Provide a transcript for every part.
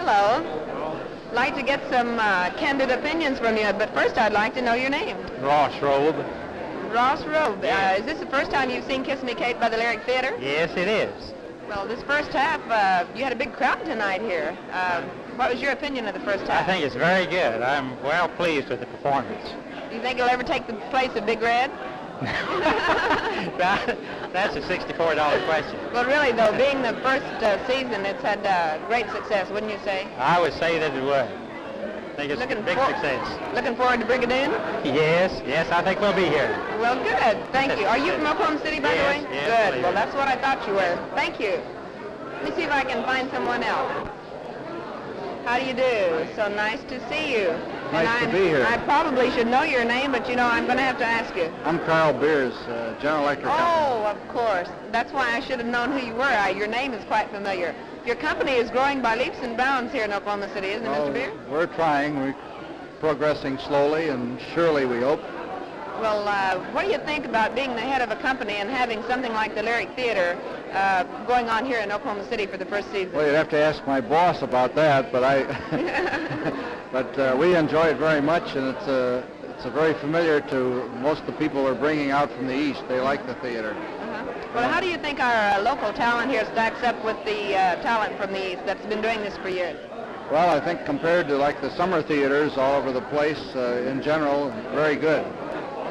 hello. Like to get some candid opinions from you, but first I'd like to know your name. Ross Robe. Ross Robe. Yes. Is this the first time you've seen Kiss Me Kate by the Lyric Theater? Yes, it is. Well, this first half, you had a big crowd tonight here. What was your opinion of the first half? I think it's very good. I'm well pleased with the performance. Do you think you'll ever take the place of Big Red? That's a $64 question. Well, really, though, being the first season, it's had great success, wouldn't you say? I would say that it would. I think it's a big success. Looking forward to Brigadoon? Yes, I think we'll be here. Well, good. Thank you. Are you from Oklahoma City, by the way? Yes, good. please. Well, that's what I thought you were. Thank you. Let me see if I can find someone else. How do you do? So nice to see you. Nice to be here. I probably should know your name, but, you know, I'm going to have to ask you. I'm Carl Beers, General Electric Company. Oh, of course. That's why I should have known who you were. Your name is quite familiar. Your company is growing by leaps and bounds here in Oklahoma City, isn't it, Mr. Beers? We're trying. We're progressing slowly and surely, we hope. Well, what do you think about being the head of a company and having something like the Lyric Theater going on here in Oklahoma City for the first season? Well, you'd have to ask my boss about that, but but we enjoy it very much, and it's very familiar to most of the people we're bringing out from the East. They like the theater. Well, how do you think our local talent here stacks up with the talent from the East that's been doing this for years? Well, I think compared to like the summer theaters all over the place, in general, very good.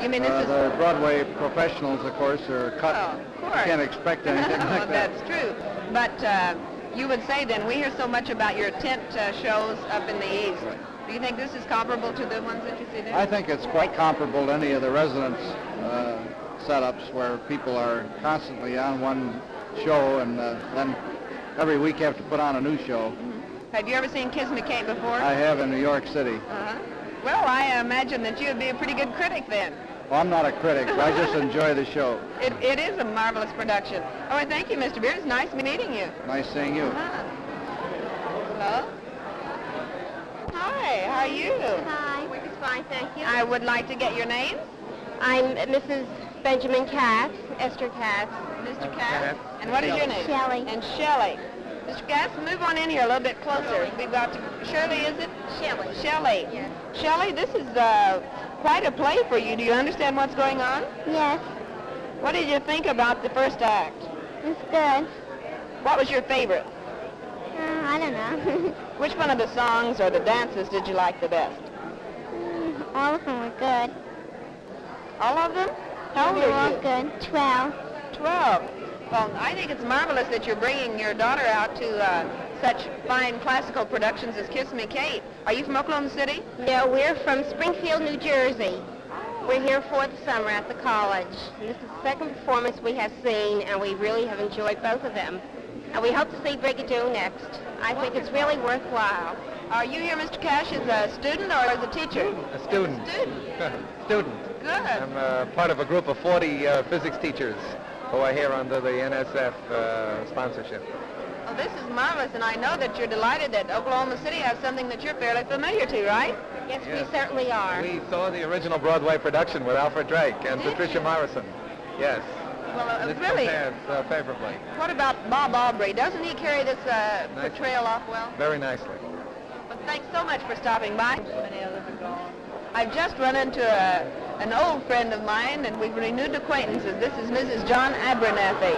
You mean this is... The Broadway professionals, of course, are cut. Oh, of course. You can't expect anything like that. That's true. But you would say then, we hear so much about your tent shows up in the East. Right. Do you think this is comparable to the ones that you see there? I think it's quite comparable to any of the residence setups where people are constantly on one show and then every week have to put on a new show. Have you ever seen Kiss Me Kate before? I have in New York City. Well, I imagine that you would be a pretty good critic then. Well, I'm not a critic. I just enjoy the show. It is a marvelous production. Oh, and thank you, Mr. Beers. Nice meeting you. Nice seeing you. Hello? Hi, how are you? Hi. We're just fine, thank you. I would like to get your name. I'm Mrs. Benjamin Katz, Esther Katz. Mr. Katz. And what is your name? Shelley. And Shelley. Mr. Katz, move on in here a little bit closer. We've got to... Shirley, is it? Shelley. Shelley. Yes. Shelley, this is quite a play for you. Do you understand what's going on? Yes, What did you think about the first act? it's good. What was your favorite? I don't know. Which one of the songs or the dances did you like the best? All of them were good. All of them? How old They were are all you? good. 12. 12. Well, I think it's marvelous that you're bringing your daughter out to such fine classical productions as Kiss Me Kate. Are you from Oklahoma City? No, we're from Springfield, New Jersey. We're here for the summer at the college. And this is the second performance we have seen, and we really have enjoyed both of them. And we hope to see Brigadoon next. I think it's really worthwhile. Are you here, Mr. Cash, as a student or as a teacher? A student. A student. Student. Good. I'm part of a group of 40 physics teachers who are here under the NSF sponsorship. Well, this is marvelous, and I know that you're delighted that Oklahoma City has something that you're fairly familiar to, right? Yes, Yes. we certainly are. We saw the original Broadway production with Alfred Drake and Did Patricia you? Morrison. Yes. Well, It really. compares favorably. What about Bob Aubrey? Doesn't he carry this portrayal off well? Very nicely. Well, thanks so much for stopping by. I've just run into an old friend of mine, and we've renewed acquaintances. This is Mrs. John Abernathy.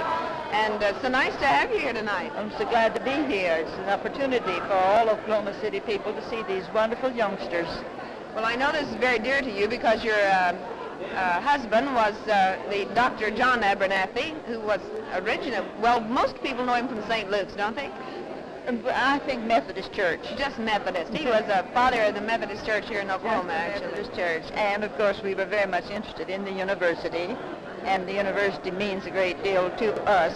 And so nice to have you here tonight. I'm so glad to be here. It's an opportunity for all Oklahoma City people to see these wonderful youngsters. Well, I know this is very dear to you because your husband was the Dr. John Abernathy, who was originally, well, most people know him from St. Luke's, don't they? I think Methodist Church. Just Methodist. He was a father of the Methodist Church here in Oklahoma, actually. Methodist Church. And, of course, we were very much interested in the university. And the university means a great deal to us.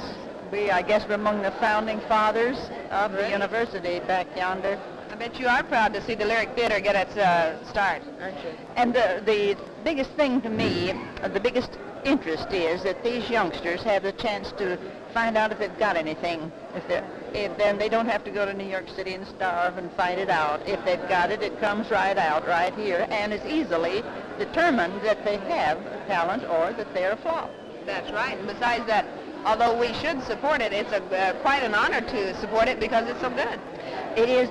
I guess, we're among the founding fathers of the university back yonder. I bet you are proud to see the Lyric Theater get its start, aren't you? And the biggest thing to me, the biggest interest is that these youngsters have the chance to find out if they've got anything. Then they don't have to go to New York City and starve and find it out. If they've got it, it comes right out right here and is easily determined that they have a talent or that they're a flop. That's right. And besides that, although we should support it, it's quite an honor to support it because it's so good. It is.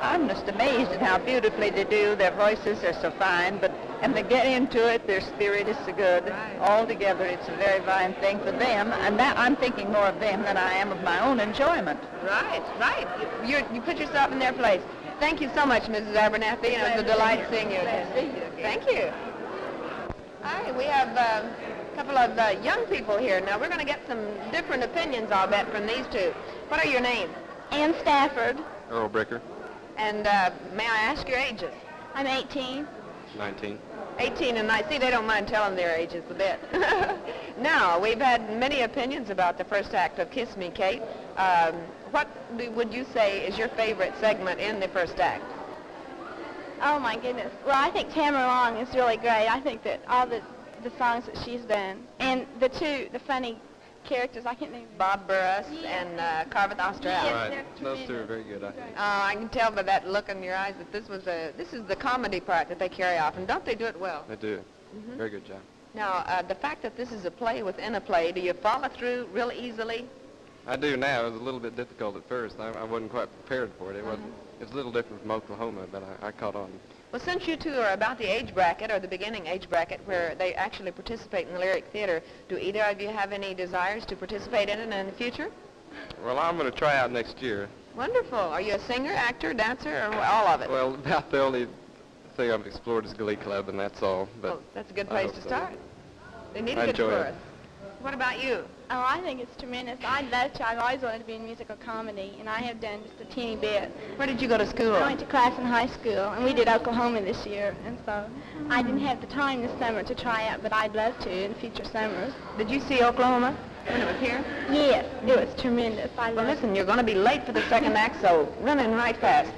I'm just amazed at how beautifully they do. Their voices are so fine, and they get into it. Their spirit is so good. Right. Altogether, it's a very fine thing for them, and that I'm thinking more of them than I am of my own enjoyment. Right, right. You put yourself in their place. Thank you so much, Mrs. Abernathy. It was a delight seeing you again. Thank you. Hi, we have a couple of young people here. Now, we're going to get some different opinions, I'll bet, from these two. What are your names? Ann Stafford. Earl Bricker, And may I ask your ages? I'm 18. 19. 18 and 9. See, they don't mind telling their ages a bit. Now, we've had many opinions about the first act of Kiss Me, Kate. What would you say is your favorite segment in the first act? Oh my goodness. Well, I think Tamara Long is really great. I think that all the songs that she's done, and the funny characters, I can't name. Bob Burris and Carveth Osterhouse. Yes, Right. they're Those two are very good, I think. I can tell by that look in your eyes that this is the comedy part that they carry off, and don't they do it well? They do. Very good job. Now, the fact that this is a play within a play, do you follow through real easily? I do now. It was a little bit difficult at first. I wasn't quite prepared for it. It was a little different from Oklahoma, but I caught on. Well, since you two are about the age bracket, or the beginning age bracket, where they actually participate in the lyric theater, do either of you have any desires to participate in it in the future? Well, I'm going to try out next year. Wonderful. Are you a singer, actor, dancer, or all of it? Well, about the only thing I've explored is Glee Club, and that's all. But Well, that's a good I place hope to so. start. They need I a good enjoy it. chorus. What about you? Oh, I think it's tremendous. I'd love to. I've always wanted to be in musical comedy, and I have done just a teeny bit. Where did you go to school? I went to class in high school, and we did Oklahoma this year, and so I didn't have the time this summer to try out, but I'd love to in future summers. Did you see Oklahoma when it was here? Yes, it was tremendous. I Well, loved it. listen, you're going to be late for the second act, so run in right fast.